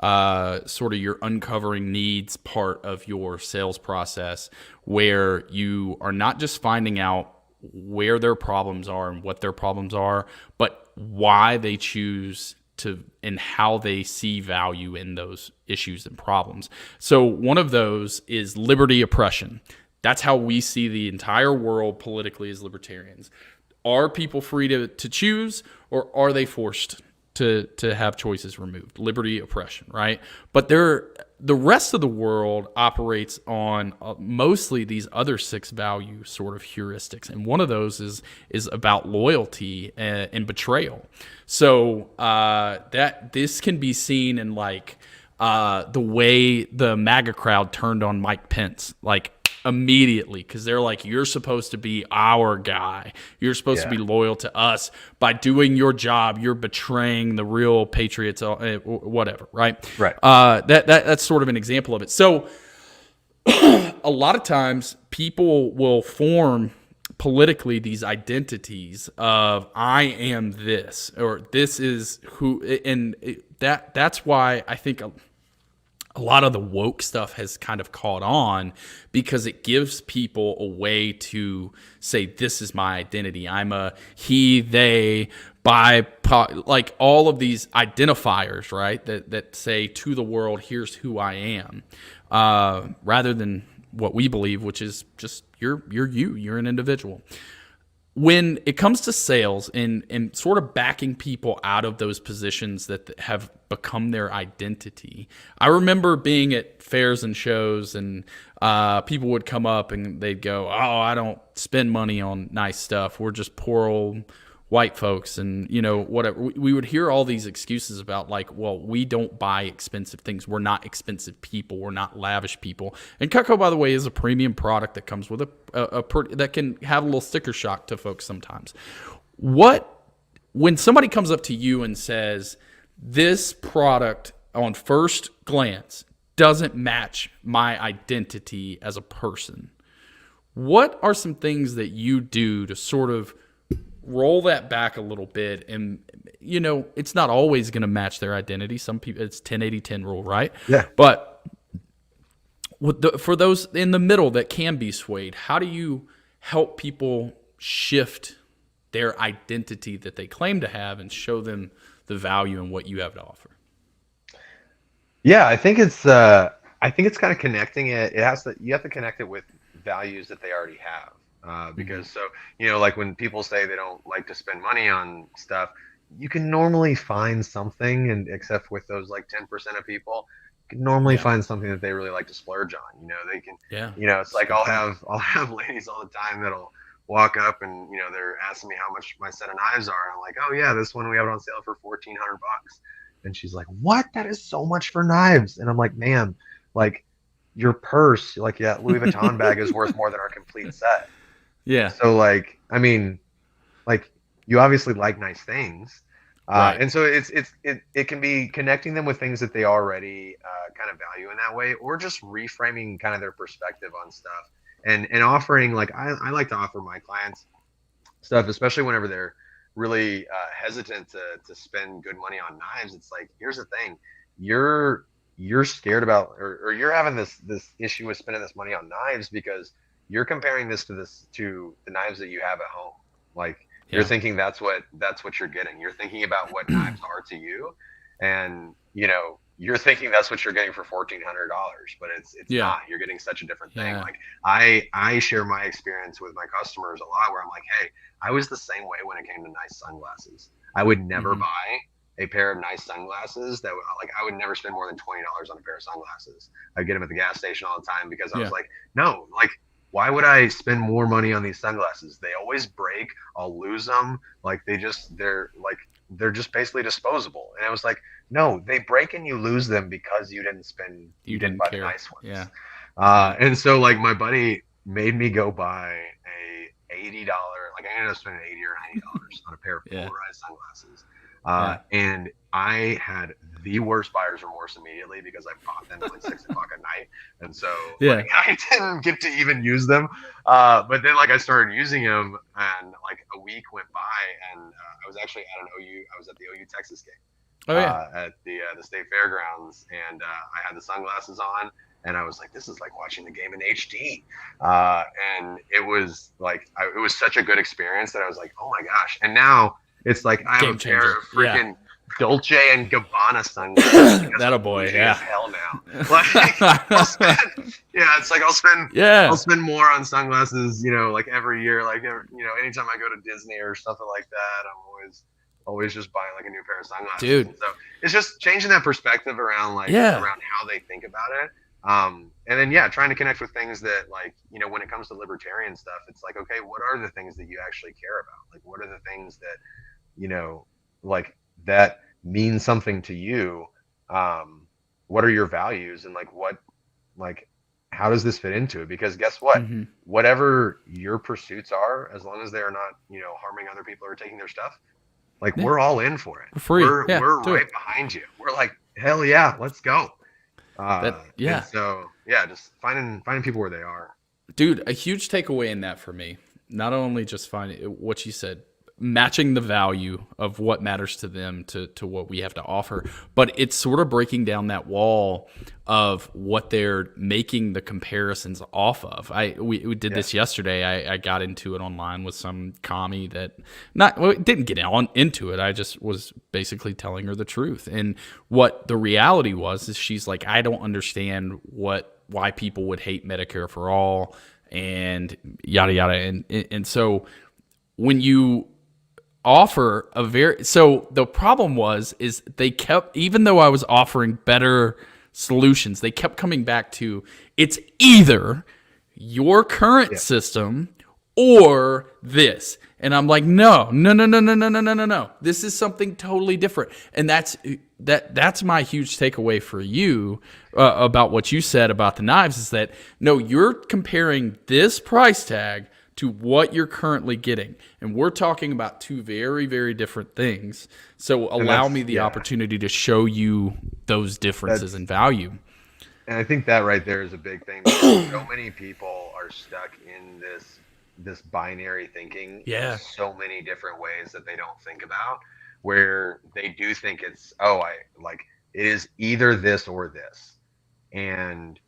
[SPEAKER 1] sort of your uncovering needs part of your sales process, where you are not just finding out where their problems are and what their problems are, but why they choose to and how they see value in those issues and problems. So one of those is liberty oppression. That's how we see the entire world politically as libertarians. Are people free to choose, or are they forced to have choices removed? Liberty, oppression, right? But the rest of the world operates on mostly these other 6 value sort of heuristics, and one of those is about loyalty and betrayal. So that this can be seen in like the way the MAGA crowd turned on Mike Pence, like immediately, because they're like, you're supposed to be our guy. You're supposed to be loyal to us. By doing your job, you're betraying the real patriots, whatever, right?
[SPEAKER 2] Right.
[SPEAKER 1] That's sort of an example of it. So a lot of times people will form politically these identities of I am this, or this is who, and that's why I think a lot of the woke stuff has kind of caught on, because it gives people a way to say, this is my identity. I'm a he, they, like all of these identifiers, right? That say to the world, here's who I am, rather than what we believe, which is just you're an individual. When it comes to sales and sort of backing people out of those positions that have become their identity, I remember being at fairs and shows, and people would come up and they'd go, oh, I don't spend money on nice stuff. We're just poor old white folks, and whatever. We would hear all these excuses about like, well, we don't buy expensive things. We're not expensive people. We're not lavish people. And Cutco, by the way, is a premium product that comes with that can have a little sticker shock to folks sometimes. When somebody comes up to you and says, this product on first glance doesn't match my identity as a person. What are some things that you do to sort of roll that back a little bit? And, it's not always going to match their identity. Some people, it's 10-80-10 rule, right?
[SPEAKER 2] Yeah.
[SPEAKER 1] But for those in the middle that can be swayed, how do you help people shift their identity that they claim to have and show them the value in what you have to offer?
[SPEAKER 2] Yeah, I think it's kind of connecting it. You have to connect it with values that they already have. Because like when people say they don't like to spend money on stuff, you can normally find something, and except with those like 10% of people, you can normally find something that they really like to splurge on. They can, it's like I'll have ladies all the time that'll walk up and they're asking me how much my set of knives are. And I'm like, oh yeah, this one we have it on sale for $1,400. And she's like, what? That is so much for knives. And I'm like, ma'am, like your purse, like Louis Vuitton bag is worth more than our complete set.
[SPEAKER 1] Yeah.
[SPEAKER 2] So like, I mean, like you obviously like nice things.
[SPEAKER 1] Right.
[SPEAKER 2] And so it can be connecting them with things that they already kind of value in that way, or just reframing kind of their perspective on stuff and offering, like, I like to offer my clients stuff, especially whenever they're really hesitant to spend good money on knives. It's like, here's the thing, you're scared about, or you're having this issue with spending this money on knives because you're comparing this to the knives that you have at home. Like, you're thinking that's what you're getting. You're thinking about what knives are to you, and you're thinking that's what you're getting for $1,400, but it's not. You're getting such a different thing. Like, I share my experience with my customers a lot, where I'm like, hey, I was the same way when it came to nice sunglasses. I would never buy a pair of nice sunglasses I would never spend more than $20 on a pair of sunglasses. I'd get them at the gas station all the time because I was like, no, like, why would I spend more money on these sunglasses? They always break. I'll lose them. Like, they're just basically disposable. And I was like, no, they break and you lose them because you didn't buy the nice ones.
[SPEAKER 1] Yeah.
[SPEAKER 2] And so, like, my buddy made me go buy a $80, like, I ended up spending $80 or $90 on a pair of polarized sunglasses. And I had the worst buyer's remorse immediately because I bought them at like 6 o'clock at night. And so like, I didn't get to even use them. But then, like, I started using them, and like a week went by, and I was actually at I was at the OU Texas game at the state fairgrounds, and I had the sunglasses on, and I was like, this is like watching the game in HD. And it was like, it was such a good experience that I was like, oh my gosh. And now it's like, I have a pair of freaking Dolce and Gabbana sunglasses.
[SPEAKER 1] That a boy,
[SPEAKER 2] hell now. Like, I'll spend more on sunglasses, like every year, like anytime I go to Disney or something like that, I'm always just buying like a new pair of sunglasses.
[SPEAKER 1] Dude.
[SPEAKER 2] And so it's just changing that perspective around around how they think about it. And then trying to connect with things that, like, when it comes to libertarian stuff, it's like, okay, what are the things that you actually care about? Like, what are the things that like, that mean something to you? What are your values, and how does this fit into it? Because guess what? Whatever your pursuits are, as long as they're not, harming other people or taking their stuff, like, we're all in for it.
[SPEAKER 1] Free.
[SPEAKER 2] We're right behind you. We're like, hell yeah, let's go. And so just finding people where they are.
[SPEAKER 1] Dude, a huge takeaway in that for me, not only just finding what you said, matching the value of what matters to them to what we have to offer, but it's sort of breaking down that wall of what they're making the comparisons off of. We did this yesterday. I got into it online with some commie that didn't get into it. I just was basically telling her the truth. And what the reality was is she's like, I don't understand why people would hate Medicare for all and yada yada. And so when you offer so the problem is they kept, even though I was offering better solutions, they kept coming back to, it's either your current system or this. And I'm like, no. This is something totally different. And that's my huge takeaway for you about what you said about the knives, is that no, you're comparing this price tag to what you're currently getting. And we're talking about two very, very different things. So allow me the opportunity to show you those differences in value.
[SPEAKER 2] And I think that right there is a big thing because so many people are stuck in this binary thinking in
[SPEAKER 1] Yeah.
[SPEAKER 2] so many different ways that they don't think about, where they do think it's, oh, I like it is either this or this. And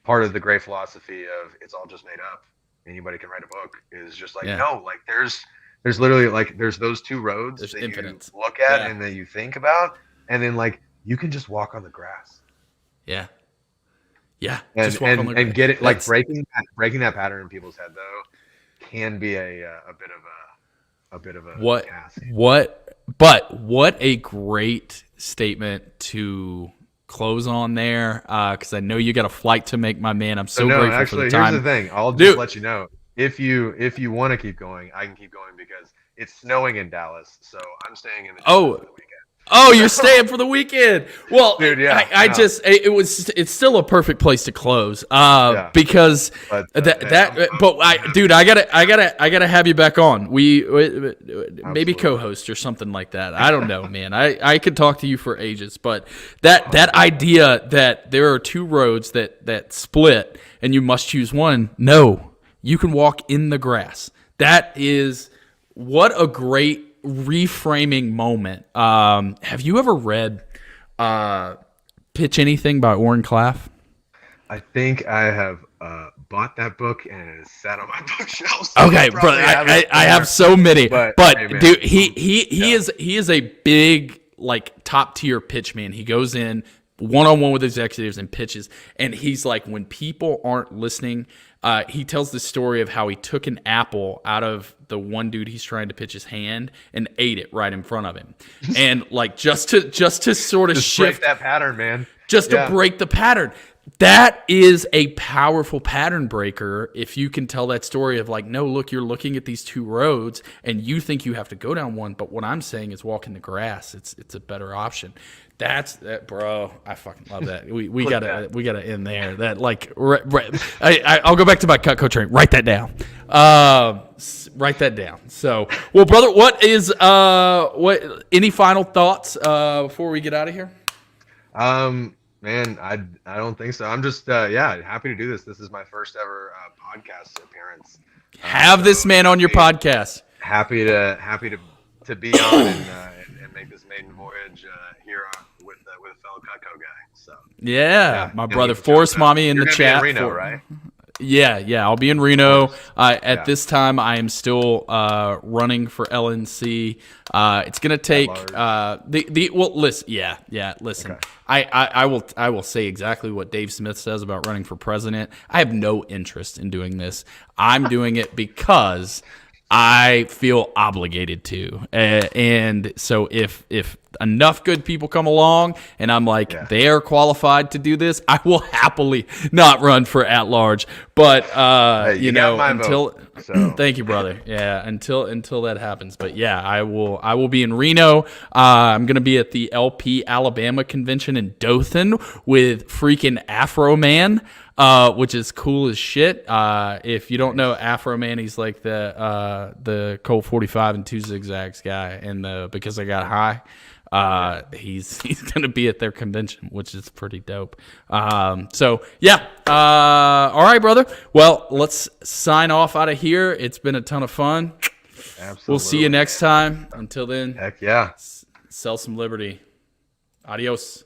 [SPEAKER 2] part of the great philosophy of it's all just made up, anybody can write a book, is just like,
[SPEAKER 1] Yeah.
[SPEAKER 2] no, like there's literally like there's those two roads
[SPEAKER 1] There's
[SPEAKER 2] that
[SPEAKER 1] infinite.
[SPEAKER 2] you look at
[SPEAKER 1] Yeah.
[SPEAKER 2] and that you think about, and then like you can just walk on the grass
[SPEAKER 1] Yeah. Yeah.
[SPEAKER 2] and
[SPEAKER 1] Just walk on the
[SPEAKER 2] and get it, like
[SPEAKER 1] That's
[SPEAKER 2] breaking that pattern in people's head though can be a bit of a
[SPEAKER 1] what
[SPEAKER 2] task.
[SPEAKER 1] what a great statement to close on there, because I know you got a flight to make, my man. I'm so
[SPEAKER 2] No,
[SPEAKER 1] grateful
[SPEAKER 2] actually,
[SPEAKER 1] for the time.
[SPEAKER 2] here's the thing. I'll just
[SPEAKER 1] Dude,
[SPEAKER 2] let you know if you want to keep going, I can keep going because it's snowing in Dallas, so I'm staying in the
[SPEAKER 1] oh,
[SPEAKER 2] for the weekend.
[SPEAKER 1] oh, you're staying for the weekend. Well,
[SPEAKER 2] Dude, yeah,
[SPEAKER 1] I
[SPEAKER 2] no.
[SPEAKER 1] just it's still a perfect place to close.
[SPEAKER 2] Yeah.
[SPEAKER 1] Because
[SPEAKER 2] But
[SPEAKER 1] dude, I gotta have you back on. We maybe
[SPEAKER 2] Absolutely.
[SPEAKER 1] co-host or something like that. I don't know, man. I could talk to you for ages, but that idea that there are two roads that split and you must choose one. No, you can walk in the grass. That is what a great reframing moment. Have you ever read Pitch Anything by Oren Klaff?
[SPEAKER 2] I think I have bought that book and it is sat on my bookshelf. So
[SPEAKER 1] Okay, bro, I have so many, but
[SPEAKER 2] hey, man.
[SPEAKER 1] dude, he is a big, like, top tier pitch man. He goes in one-on-one with executives and pitches, and he's like, when people aren't listening, he tells the story of how he took an apple out of the one dude he's trying to pitch his hand and ate it right in front of him, and like just to sort of
[SPEAKER 2] Just
[SPEAKER 1] shift
[SPEAKER 2] break that pattern, man.
[SPEAKER 1] just to break the pattern. That is a powerful pattern breaker if you can tell that story of like, no, look, you're looking at these two roads and you think you have to go down one, but what I'm saying is walk in the grass. It's a better option. That's that, bro. I fucking love that. We gotta end there. That like, I'll go back to my Cutco train. Write that down. Write that down. So, well, brother, what is any final thoughts before we get out of here?
[SPEAKER 2] Man, I don't think so. I'm just happy to do this. This is my first ever podcast appearance.
[SPEAKER 1] Have this man on your podcast.
[SPEAKER 2] Happy to be on and make this maiden voyage here with a fellow Cutco guy. So
[SPEAKER 1] Yeah, my brother Forrest Mommy in the chat.
[SPEAKER 2] Be in Reno, right?
[SPEAKER 1] Yeah, I'll be in Reno. At this time, I am still running for LNC. It's gonna take listen. Listen.
[SPEAKER 2] Okay.
[SPEAKER 1] I will say exactly what Dave Smith says about running for president. I have no interest in doing this. I'm doing it because I feel obligated to, and so if enough good people come along and I'm like, they are qualified to do this, I will happily not run for at large. But
[SPEAKER 2] you know,
[SPEAKER 1] until
[SPEAKER 2] vote, so.
[SPEAKER 1] Thank you, brother. Yeah, until that happens. But yeah, I will be in Reno. I'm gonna be at the LP Alabama convention in Dothan with freaking Afro Man. Which is cool as shit. If you don't know Afro Man, he's like the Colt 45 and 2 zigzags guy, and because I got high, he's gonna be at their convention, which is pretty dope. So yeah. All right, brother. Well, let's sign off out of here. It's been a ton of fun.
[SPEAKER 2] Absolutely.
[SPEAKER 1] We'll see you next time. Until then,
[SPEAKER 2] Heck yeah.
[SPEAKER 1] sell some liberty. Adios.